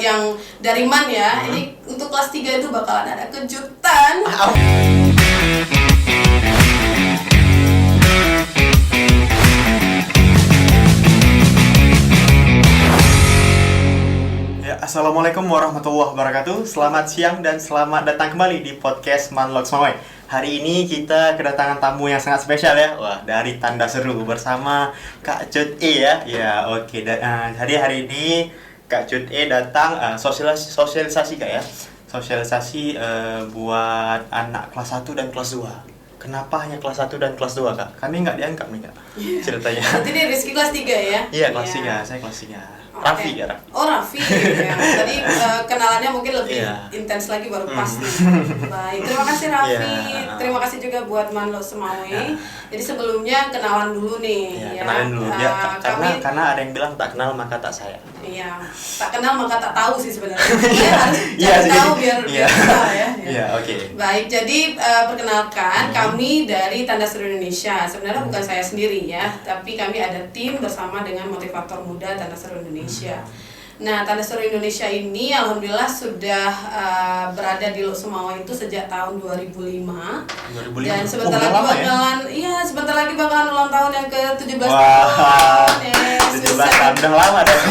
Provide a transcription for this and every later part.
yang dari Man ya. Ini untuk kelas 3 itu bakalan ada kejutan. Assalamualaikum warahmatullahi wabarakatuh. Selamat siang dan selamat datang kembali di podcast Manlot Semawai. Hari ini kita kedatangan tamu yang sangat spesial ya. Wah, dari Tanda Seru bersama Kak Cut E ya. Ya, oke. Hari ini Kak Cut E datang sosialisasi Kak ya. Sosialisasi buat anak kelas 1 dan kelas 2. Kenapa hanya kelas 1 dan kelas 2 Kak? Kami nggak dianggap nih Kak ceritanya. Berarti ini Rizky kelas 3 ya? Iya, kelas 3. Saya kelas 3. Raffi ya, Raffi. Oh, Raffi ya. Tadi kenalannya mungkin lebih intens lagi baru pasti. Baik, terima kasih Raffi. Terima kasih juga buat Manlot Semawai. Jadi sebelumnya kenalan dulu nih ya. Kenalan dulu. Karena ada yang bilang tak kenal maka tak sayang. Iya. Tak kenal maka tak tahu sih sebenarnya. Saya harus cari tahu biar kenal ya. Iya, oke. Baik, jadi perkenalkan kami dari Tanda Seru Indonesia. Sebenarnya bukan saya sendiri ya, tapi kami ada tim bersama dengan motivator muda Tanda Seru Indonesia. Nah, Tanda Seru Indonesia ini alhamdulillah sudah berada di Lok Semawai itu sejak tahun 2005. Dan sebentar lagi bakalan ulang tahun yang ke-17 tahun. Yes, 17 tahun udah lama dong.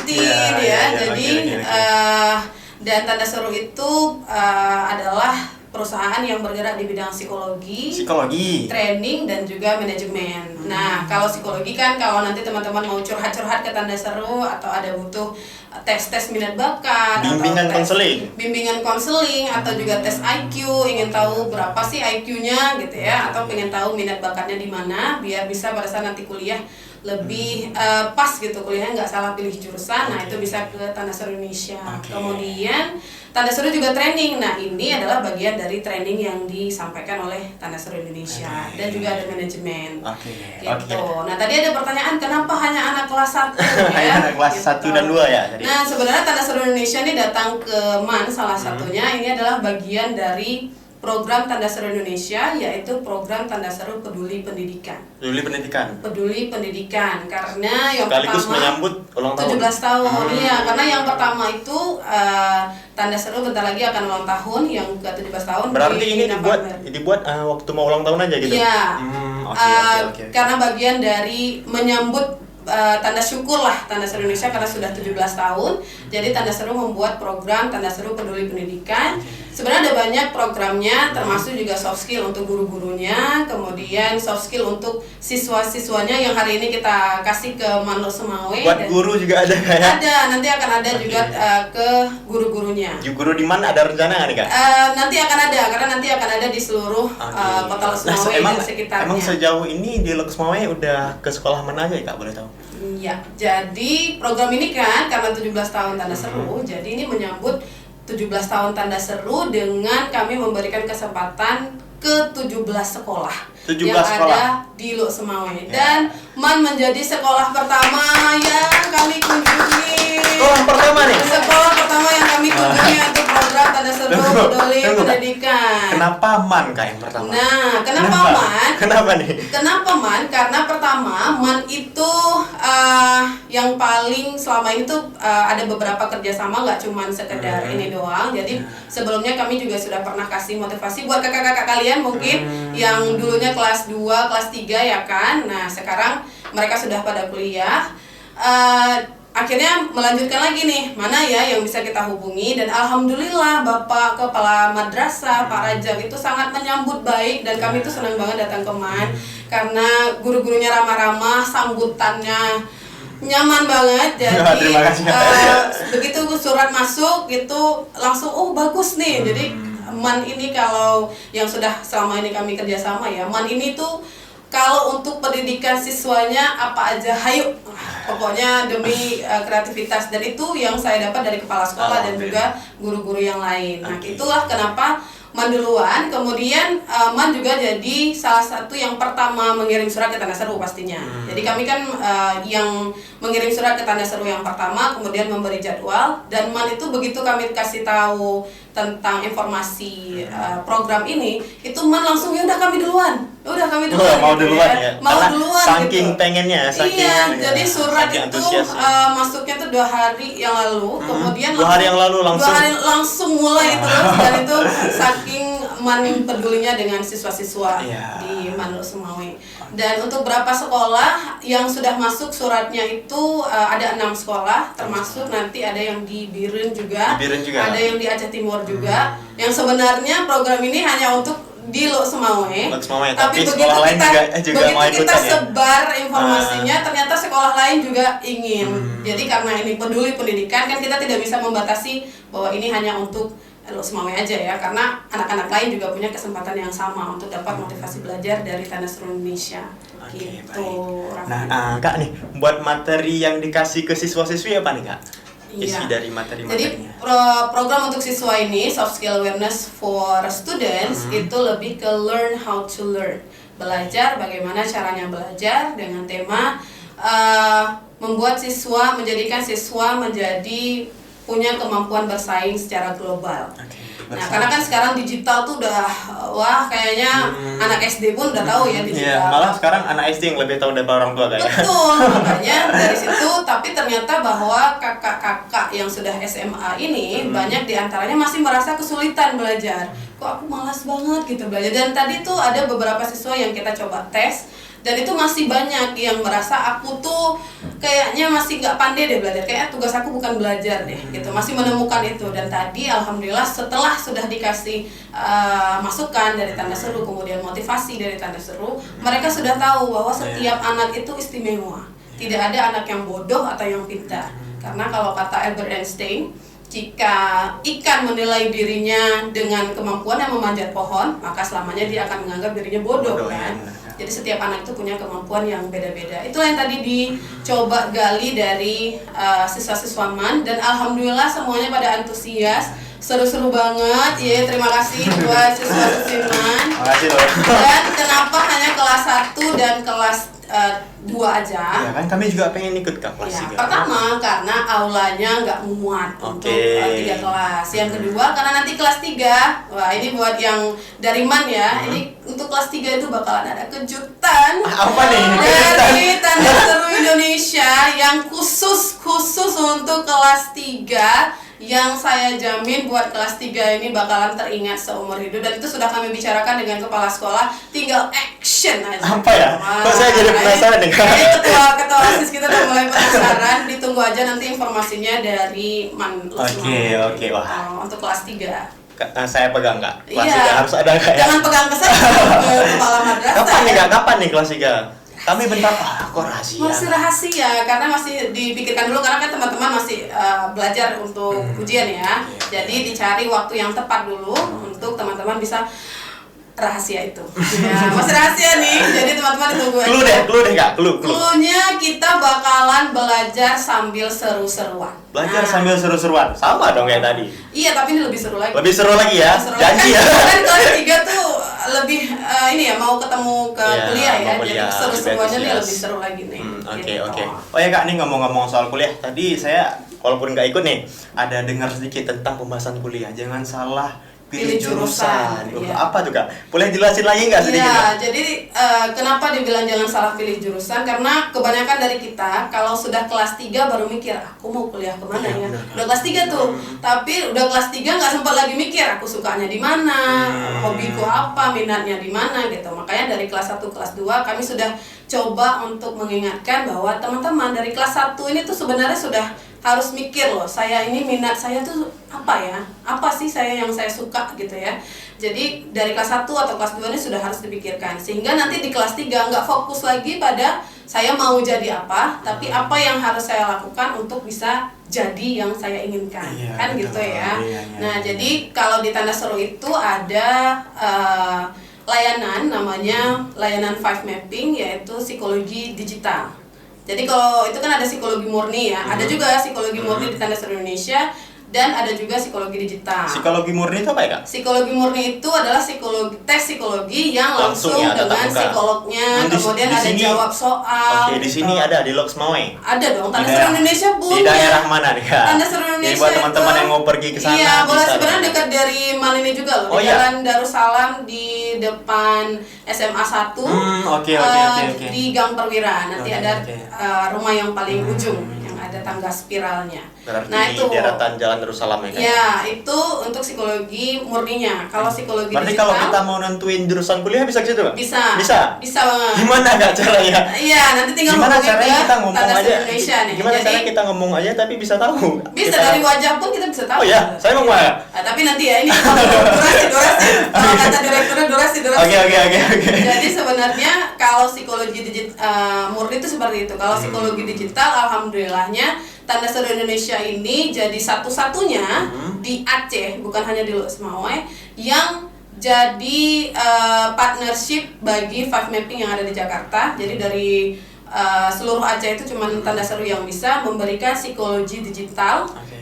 Jadi dan Tanda Seru itu adalah perusahaan yang bergerak di bidang psikologi, training, dan juga manajemen. Nah, kalau psikologi kan kalau nanti teman-teman mau curhat-curhat ke Tanda Seru atau ada butuh tes minat bakat, bimbingan konseling atau juga tes IQ, ingin tahu berapa sih IQ-nya gitu ya, atau pengen tahu minat bakatnya di mana biar bisa pada saat nanti kuliah lebih pas gitu, kuliahnya nggak salah pilih jurusan. Nah, itu bisa ke Tanda Seru Indonesia. Kemudian Tanda Seru juga training. Nah, ini adalah bagian dari training yang disampaikan oleh Tanda Seru Indonesia. Dan juga ada manajemen. Gitu. Nah, tadi ada pertanyaan kenapa hanya anak kelas 1 ya? Hanya anak kelas 1 dan 2 ya. Jadi. Nah, sebenarnya Tanda Seru Indonesia ini datang ke MAN salah satunya. Ini adalah bagian dari program Tanda Seru Indonesia, yaitu program Tanda Seru Peduli Pendidikan. Peduli Pendidikan, karena yang sekaligus pertama menyambut ulang tahun 17 tahun. Iya, karena yang pertama itu Tanda Seru bentar lagi akan ulang tahun yang ke-17 tahun. Berarti ini dibuat waktu mau ulang tahun aja gitu? Iya. Okay. Karena bagian dari menyambut tanda syukur lah Tanda Seru Indonesia karena sudah 17 tahun. Jadi Tanda Seru membuat program Tanda Seru Peduli Pendidikan. Sebenarnya ada banyak programnya, termasuk juga soft skill untuk guru-gurunya, kemudian soft skill untuk siswa-siswanya yang hari ini kita kasih ke Manlot Semawai. Buat guru juga ada kayak? Ada, nanti akan ada juga ke guru-gurunya. Guru di mana ada rencana nggak nih Kak? Nanti akan ada, karena nanti akan ada di seluruh kota Lok Semawai dan sekitarnya. Emang sejauh ini di Lok Semawai udah ke sekolah mana aja ya Kak, boleh tahu? Iya, jadi program ini kan karena 17 tahun Tanda Seru, jadi ini menyambut 17 tahun Tanda Seru dengan kami memberikan kesempatan ke 17 sekolah yang ada di Lok Semawai. Dan MAN menjadi sekolah pertama yang kami kunjungi. Sekolah pertama nih? Sekolah pertama yang kami kunjungi untuk program Tanda Seru Peduli Pendidikan. Kenapa MAN Kak yang pertama? Nah, kenapa MAN? Kenapa nih? Kenapa MAN? Karena pertama MAN itu yang paling selama ini tuh ada beberapa kerjasama, nggak cuma sekedar ini doang. Jadi sebelumnya kami juga sudah pernah kasih motivasi buat kakak-kakak kalian mungkin yang dulunya kelas 2, kelas 3 ya kan. Nah, sekarang mereka sudah pada kuliah. Akhirnya melanjutkan lagi nih, mana ya yang bisa kita hubungi. Dan alhamdulillah Bapak Kepala Madrasah Pak Rajab itu sangat menyambut baik. Dan kami itu senang banget datang ke MAN karena guru-gurunya ramah-ramah, sambutannya nyaman banget. Jadi begitu surat masuk itu langsung bagus nih. Jadi MAN ini kalau yang sudah selama ini kami kerjasama ya, MAN ini tuh kalau untuk pendidikan siswanya apa aja, hayu, pokoknya demi kreativitas. Dan itu yang saya dapat dari kepala sekolah dan juga guru-guru yang lain. Nah, itulah kenapa MAN duluan, kemudian MAN juga jadi salah satu yang pertama mengirim surat ke Tanda Seru pastinya. Jadi kami kan yang mengirim surat ke Tanda Seru yang pertama, kemudian memberi jadwal. Dan MAN itu begitu kami kasih tahu tentang informasi program ini, itu Man langsung ya udah kami duluan. Mau Gitu duluan ya. Mau Karena duluan saking gitu. pengennya, Iya, jadi surat saking itu antusias. masuknya tuh 2 hari yang lalu, kemudian 2 hari yang lalu langsung. 2 hari langsung mulai terus, dan itu saking Man pedulinya dengan siswa-siswa Iya. di Manluk Sumawe. Dan untuk berapa sekolah yang sudah masuk suratnya itu ada 6 sekolah, termasuk nanti ada yang di Biren juga, Di Biren juga. ada yang di Aceh Timur juga. Yang sebenarnya program ini hanya untuk di Lok Sumawe, Lok Sumawe, tapi tapi begitu sekolah lain juga mau begitu kita ikutan ya? sebar informasinya, ternyata sekolah lain juga ingin. Jadi karena ini peduli pendidikan, kan kita tidak bisa membatasi bahwa ini hanya untuk Lok Sumawe aja ya, karena anak-anak lain juga punya kesempatan yang sama untuk dapat motivasi belajar dari Tanda Seru Indonesia. Oke, Gitu. baik. Raffi. Nah, Kak nih, buat materi yang dikasih ke siswa-siswi apa nih, Kak? Isi Iya. dari Jadi materi-materinya. program untuk siswa ini, Soft Skill Awareness for Students, itu lebih ke learn how to learn. Belajar bagaimana caranya belajar dengan tema membuat siswa, menjadikan siswa menjadi punya kemampuan bersaing secara global. Nah, karena kan sekarang digital tuh udah wah kayaknya anak SD pun udah tahu ya digital. Iya, malah sekarang anak SD yang lebih tahu daripada orang tua kayaknya. Betul, makanya dari situ, tapi ternyata bahwa kakak-kakak yang sudah SMA ini banyak diantaranya masih merasa kesulitan belajar. Kok aku malas banget gitu belajar. Dan tadi tuh ada beberapa siswa yang kita coba tes, dan itu masih banyak yang merasa aku tuh kayaknya masih nggak pandai deh belajar, kayak tugas aku bukan belajar deh gitu, masih menemukan itu. Dan tadi alhamdulillah setelah sudah dikasih masukan dari Tanda Seru, kemudian motivasi dari Tanda Seru, mereka sudah tahu bahwa setiap anak itu istimewa, tidak ada anak yang bodoh atau yang pintar. Karena kalau kata Albert Einstein, jika ikan menilai dirinya dengan kemampuan yang memanjat pohon, maka selamanya dia akan menganggap dirinya bodoh kan. Jadi setiap anak itu punya kemampuan yang beda-beda. Itu yang tadi dicoba gali dari siswa-siswa Man, dan alhamdulillah semuanya pada antusias, seru-seru banget. Ya, terima kasih buat siswa-siswi Man. Makasih loh. Dan kenapa hanya kelas 1 dan kelas 2 aja? Ya kan kami juga pengen ikut ke kelas Ya, 3. pertama karena aulanya nggak muat untuk 3 kelas. Yang kedua karena nanti kelas 3, wah ini buat yang dari Man ya, ini untuk kelas 3 itu bakalan ada kejutan. Apa nih? Dari Tanda Seru Indonesia yang khusus untuk kelas 3, yang saya jamin buat kelas 3 ini bakalan teringat seumur hidup, dan itu sudah kami bicarakan dengan kepala sekolah, tinggal action aja. Apa ya? Kok saya jadi penasaran nih? Ini ketua OSIS kita udah mulai penasaran, ditunggu aja nanti informasinya dari Man. Oke, wah. Untuk kelas 3. Saya pegang Kak. Kelas Iya. 3 harus ada Kak ya? Jangan pegang ke saya, ke kepala madrasah. Kapan nih Kak? Kapan nih kelas 3? Kami bentar, kok rahasia? Masih rahasia karena masih dipikirkan dulu, karena kan teman-teman masih belajar untuk ujian ya. Jadi dicari waktu yang tepat dulu untuk teman-teman bisa rahasia itu. Ya, masih rahasia nih. Jadi teman-teman ditunggu aja. Clue deh Kak, clue. Clue-nya kita bakalan belajar sambil seru-seruan. Belajar Nah, sambil seru-seruan. Sama dong kayak tadi. Iya, tapi ini lebih seru lagi. Lebih seru lagi ya. Seru. Janji ya. Kan kelas 3 tuh lebih ini ya, mau ketemu ke Iya, kuliah ya. mau kuliah, Jadi seru-seruannya nih lebih lebih seru lagi nih. Oke, Gitu. oke. Oh ya Kak, nih ngomong-ngomong soal kuliah. Tadi saya walaupun nggak ikut nih, ada dengar sedikit tentang pembahasan kuliah. Jangan salah pilih jurusan. Iya. Apa tuh Kak? Boleh jelasin lagi nggak sedikit? Iya, Kak? jadi kenapa dibilang jangan salah pilih jurusan? Karena kebanyakan dari kita kalau sudah kelas 3 baru mikir, aku mau kuliah kemana Iya, ya? benar. Udah kelas 3 tuh, tapi udah kelas 3 nggak sempat lagi mikir, aku sukanya di mana, hobiku apa, minatnya di mana gitu. Makanya dari kelas 1, kelas 2 kami sudah coba untuk mengingatkan bahwa teman-teman dari kelas 1 ini tuh sebenarnya sudah harus mikir loh, saya ini minat saya tuh apa ya, apa sih saya yang saya suka gitu ya. Jadi dari kelas 1 atau kelas 2 ini sudah harus dipikirkan, sehingga nanti di kelas 3 nggak fokus lagi pada saya mau jadi apa, tapi apa yang harus saya lakukan untuk bisa jadi yang saya inginkan. Iya, Kan betul. gitu ya. Iya. Nah, jadi kalau di Tanda Seru itu ada layanan namanya layanan 5 mapping, yaitu psikologi digital. Jadi kalau itu kan ada psikologi murni ya, ada juga psikologi murni di Tanda Seru Indonesia, dan ada juga psikologi digital. Psikologi murni itu apa ya, Kak? Psikologi murni itu adalah tes psikologi yang langsung ya, dengan psikolognya, kemudian di ada sini, jawab soal. Oke, di sini ada di Loks Mawai. Ada dong, Tanda Seru Indonesia punya. Di daerah mana nih, Kak? Tanda Seru Indonesia. Jadi buat teman-teman yang mau pergi ke sana. Iya, boleh, bisa sebenarnya dekat dari Mal ini juga loh. Oh, Di iya? Jalan Darussalam di depan SMA 1. Oke. Di Gang Perwira. Nanti Oke, ada oke. Rumah yang paling ujung yang ada tangga spiralnya. Berarti Nah, itu deretan Jalan Darussalam ya, Kak? ya, itu untuk psikologi murninya. Kalau psikologi Berarti digital, kalau kita mau nentuin jurusan kuliah bisa ke situ, Kak? bisa. Bisa? Bisa banget. Gimana Kak caranya? Iya, nanti tinggal Gimana hubungi caranya ke kita ngomong Tanda Seru aja? Indonesia nih. Gimana Jadi, caranya kita ngomong aja tapi bisa tahu? bisa Kita- dari wajah pun kita bisa tahu. Oh ya, saya mau ya. Tapi nanti ya, ini durasi. Kalau kata direkturnya durasi. Oke. Jadi sebenarnya kalau psikologi murni itu seperti itu. Kalau psikologi digital, alhamdulillahnya Tanda Seru Indonesia ini jadi satu-satunya di Aceh, bukan hanya di Loks Mawai, yang jadi partnership bagi Five Mapping yang ada di Jakarta. Jadi dari seluruh Aceh itu cuma Tanda Seru yang bisa memberikan psikologi digital. Oke.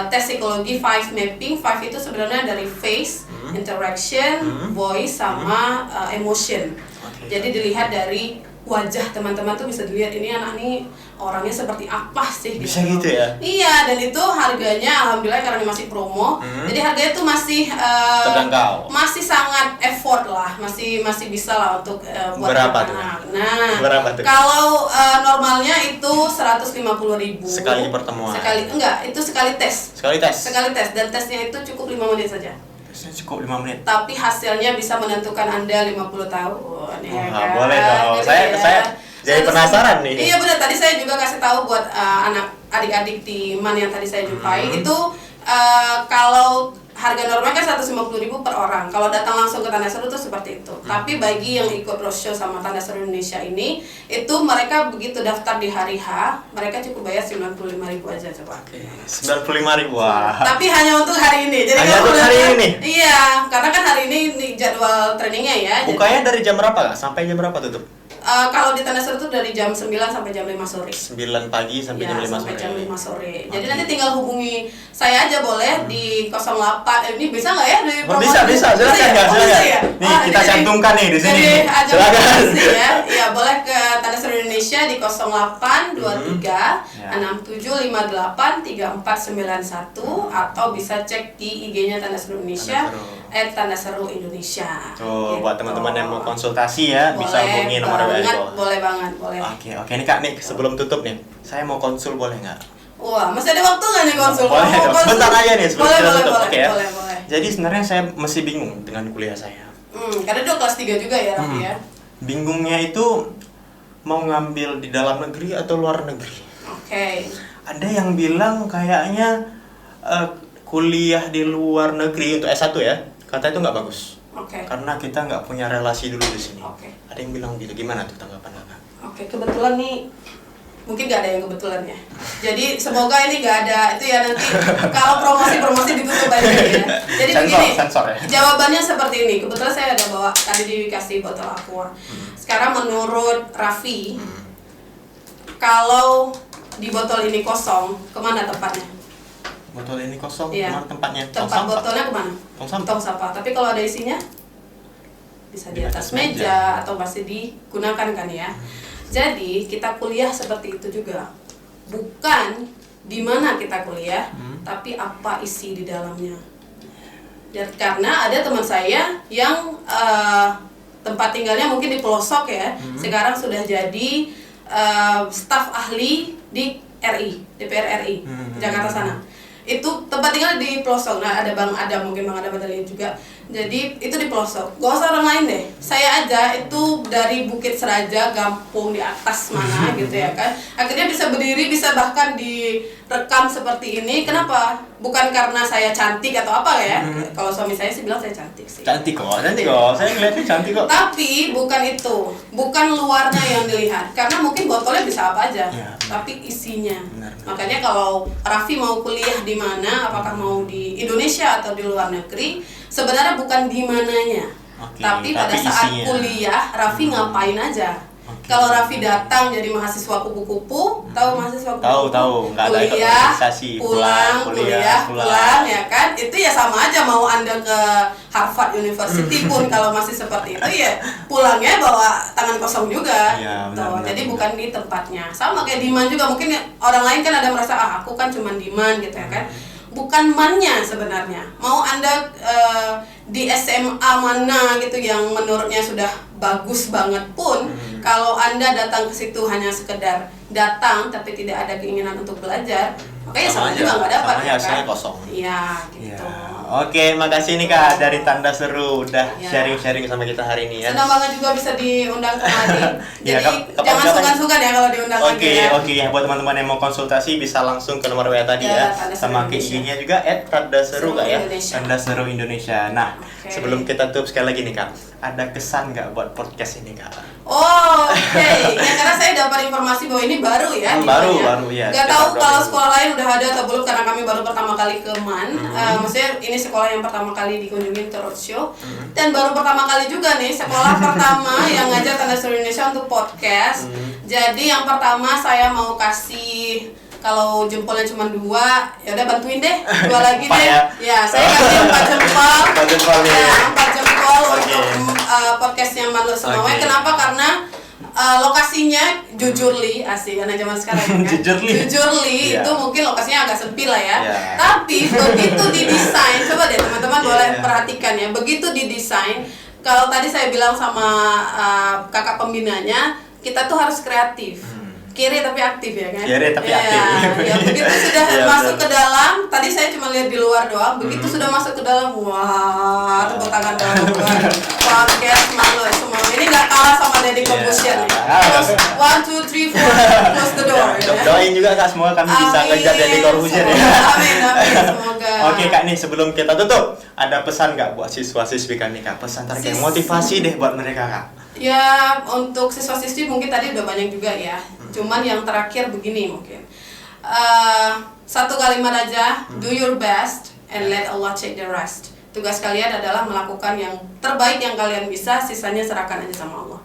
Tes psikologi Five Mapping. Five itu sebenarnya dari face, interaction, voice, sama emotion. Oke. Jadi dilihat dari wajah teman-teman tuh bisa dilihat ini anak nih orangnya seperti apa sih. Bisa gitu ya? Iya, dan itu harganya alhamdulillah karena ini masih promo. Jadi harganya tuh masih Terjangkau. masih sangat effort lah, masih bisa lah untuk buat Berapa anak-anak. tuh? Nah, Berapa tuh? kalau normalnya itu 150.000 Sekali pertemuan. Itu sekali tes. Sekali tes. Dan tesnya itu cukup 5 menit saja. Tesnya cukup 5 menit. Tapi hasilnya bisa menentukan Anda 50 tahun ya Wah, kan? boleh dong. Gitu Saya ya. jadi penasaran nih. Iya benar, tadi saya juga kasih tahu buat anak adik-adik di Man yang tadi saya jumpai itu kalau harga normalnya kan 150.000 per orang. Kalau datang langsung ke Tanda Seru tuh seperti itu. Tapi bagi yang ikut roadshow sama Tanda Seru Indonesia ini, itu mereka begitu daftar di hari H, mereka cukup bayar 95.000 aja coba. 95.000. Wah. Tapi hanya untuk hari ini. Jadi Hanya kalau untuk udah hari ini nih? Iya, karena kan hari ini jadwal trainingnya ya. Bukanya dari jam berapa Kak? Sampai jam berapa tutup? Kalau di Tanda Seru itu dari jam 9 sampai jam 5 sore. 9 pagi sampai Ya, jam 5 sampai sore. jam 5 sore. Jadi Oke. nanti tinggal hubungi saya aja boleh di 08. Ini bisa nggak ya di Oh, bisa. Silakan ya? Kak, Oh, silakan. bisa ya? Nih, Wah, kita jadi- cantumkan nih di sini. jadi ajang Silakan. promosi ya. Iya, boleh ke Tanda Seru Indonesia di 0823 Ya. 6758 3491 atau bisa cek di IG-nya Tanda Seru Indonesia Tanda Seru. @Tanda Seru Indonesia. Tuh, buat Gitu. teman-teman yang mau konsultasi ya, bisa hubungi nomor WA di bawah. Boleh banget, boleh. Oke nih Kak nih, sebelum tutup nih, saya mau konsul boleh nggak? Wah, masih ada waktu nggak nih konsul? Boleh Mau dong, konsul? sebentar aja nih sebelum kita tutup, oke ya? Boleh. Jadi sebenarnya saya masih bingung dengan kuliah saya. Karena dia kelas 3 juga ya, Raffi ya. Bingungnya itu mau ngambil di dalam negeri atau luar negeri. Oke. Ada yang bilang kayaknya kuliah di luar negeri untuk S1 ya, katanya itu nggak bagus. Oke. Karena kita nggak punya relasi dulu di sini. Oke. Ada yang bilang gitu, gimana tuh tanggapan Kakak? Oke, kebetulan nih mungkin nggak ada yang kebetulan ya. Jadi semoga ini nggak ada itu ya nanti kalau promosi ditutup aja ya. Jadi begini, sensor ya. jawabannya seperti ini. Kebetulan saya ada bawa tadi dikasih botol aqua. Sekarang menurut Raffi, kalau di botol ini kosong, kemana tempatnya? Botol ini kosong, Iya. kemana tempatnya? Tong Tempat sampah. botolnya kemana? Tong sampah. Tong sampah. Tapi kalau ada isinya, bisa di Di atas atas meja. meja atau masih digunakan kan ya. Jadi kita kuliah seperti itu juga. Bukan di mana kita kuliah, tapi apa isi di dalamnya. Dan karena ada teman saya yang tempat tinggalnya mungkin di pelosok ya, sekarang sudah jadi staf ahli di DPR RI, Jakarta sana. Itu tempat tinggal di pelosok. Nah, ada Bang Adam, mungkin Bang Adam ada lihat juga. Jadi itu di pelosok. Gak usah orang lain deh. Saya aja itu dari Bukit Seraja, Gampung di atas mana gitu ya kan. Akhirnya bisa berdiri, bisa bahkan direkam seperti ini. Kenapa? Bukan karena saya cantik atau apa ya. Kalau suami saya sih bilang saya cantik sih. Cantik kok. Saya ngeliatnya cantik kok. Tapi bukan itu, bukan luarnya yang dilihat. Karena mungkin botolnya bisa apa aja, Ya, tapi isinya. Benar. Makanya kalau Raffi mau kuliah di mana, apakah mau di Indonesia atau di luar negeri, sebenarnya bukan di mananya. Oke, Tapi pada tapi saat isinya. kuliah, Raffi ngapain aja. Oke. Kalau Raffi datang jadi mahasiswa kupu-kupu, tahu mahasiswa kupu-kupu? Tahu, nggak ada kuliah, organisasi, pulang, pulang, ya kan? Itu ya sama aja mau Anda ke Harvard University pun kalau masih seperti itu ya pulangnya bawa tangan kosong juga. Iya, gitu. benar, Jadi benar. bukan di tempatnya. Sama kayak Diman juga, mungkin orang lain kan ada merasa aku kan cuma Diman gitu ya kan. Bukan mannya sebenarnya. Mau Anda di SMA mana gitu yang menurutnya sudah bagus banget pun, kalau Anda datang ke situ hanya sekedar datang tapi tidak ada keinginan untuk belajar, makanya sama juga nggak dapat sama ya hasilnya kan? kosong. Iya Ya. gitu. Oke, makasih nih Kak dari Tanda Seru udah Ya. sharing-sharing sama kita hari ini ya. Senang banget juga bisa diundang kembali. Ya, Jadi kapan- jangan kapan- sungkan-sungkan ya kalau diundang lagi ya. Oke ya buat teman-teman yang mau konsultasi bisa langsung ke nomor WA tadi Ya, ya, Tanda Seru sama ke Indonesia. IG-nya juga @tandaseru Kak ya. Indonesia. Tanda Seru Indonesia. Nah, Oke. sebelum kita tutup sekali lagi nih Kak, ada kesan nggak buat podcast ini Kak? Oh, oke. Ya karena saya dapat informasi bahwa ini baru ya. Baru ya. Gak sekitar tahu berapa kalau minggu. sekolah lain udah ada atau belum karena kami baru pertama kali ke MAN. Maksudnya ini sekolah yang pertama kali dikunjungi ke roadshow dan baru pertama kali juga nih sekolah pertama yang ngajak Tanda Seru Indonesia untuk podcast. Jadi yang pertama saya mau kasih, kalau jempolnya cuma 2, ya udah bantuin deh 2 lagi Empat deh. ya? Ya, saya kasih 4 jempol. 4 jempol nih. Ya, 4 jempol Oke. untuk podcastnya Manlo Semowe. Oke. Kenapa? Karena lokasinya Jujurli, asik anak zaman sekarang ya kan? Jujurli. Iya. Itu mungkin lokasinya agak sempit lah ya. Iya. Tapi begitu didesain, coba deh teman-teman boleh Iya. perhatikan ya. Begitu didesain, kalau tadi saya bilang sama kakak pembinanya, kita tuh harus kreatif. Kiri tapi aktif ya kan? Kiri tapi Ya, aktif. ya begitu sudah Iya, masuk betul. ke dalam, tadi saya cuma lihat di luar doang. Begitu sudah masuk ke dalam, wah, tepuk tangan dong buat podcast Manlo semua. Ini nggak kalah sama Deddy Corbuzier nih. Close, 1, 2, 3, 4, close the door. Ya. Doain juga Kak semoga kami bisa Amin. ngejar Deddy Corbuzier ya. Semoga. Amin, semoga. Oke Kak nih sebelum kita tutup ada pesan nggak buat siswa-siswi kami Kak? Pesan terkait motivasi deh buat mereka Kak. Ya, untuk siswa-siswi mungkin tadi udah banyak juga ya. Cuman yang terakhir begini mungkin. Satu kalimat aja, do your best and let Allah take the rest. Tugas kalian adalah melakukan yang terbaik yang kalian bisa, sisanya serahkan aja sama Allah.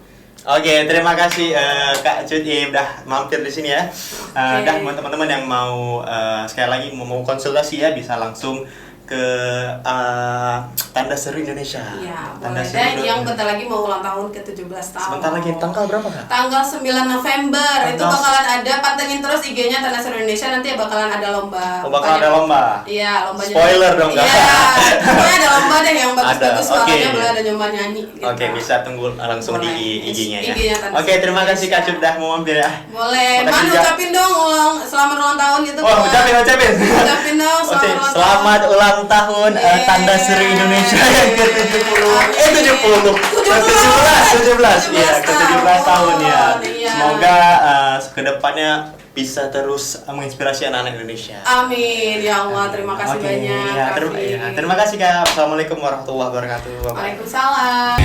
Oke, terima kasih Kak Cuti udah mampir di sini ya. Oke. Dan buat teman-teman yang mau sekali lagi mau konsultasi ya bisa langsung ke Tanda Seru Indonesia. Iya, Tanda boleh. Seru Dan Indonesia. yang bentar lagi mau ulang tahun ke 17 tahun. Sebentar lagi tanggal berapa Kak? Tanggal 9 November itu Tanggal- bakalan ada, pantengin terus IG-nya Tanda Seru Indonesia, nanti bakalan ada lomba. Oh, bakal ada lomba. Iya, lombanya. Spoiler dong, Kak. Iya, pokoknya ada lomba deh yang bagus-bagus, Ada, oke. suaranya boleh ada nyoba nyanyi. Gitu. Oke, bisa tunggu langsung Boleh. di IG-nya ya. IG-nya Tanda Oke, Seru terima kasih Kak Indonesia. Cut udah mau mampir ya. Boleh, Makasih, Manu Jak. ucapin dong selamat ulang tahun gitu. Wah, buat- ucapin. Ucapin dong Oke, selamat ulang tahun. selamat ulang tahun Tanda Seru Indonesia yang ke-70. 70. 17. Iya, ke-17 tahun ya. Iya. Semoga kedepannya bisa terus menginspirasi anak-anak Indonesia. Amin, ya Allah, terima kasih Oke, banyak. ya, Raffi. terima kasih Kak. Assalamualaikum warahmatullahi wabarakatuh. Waalaikumsalam.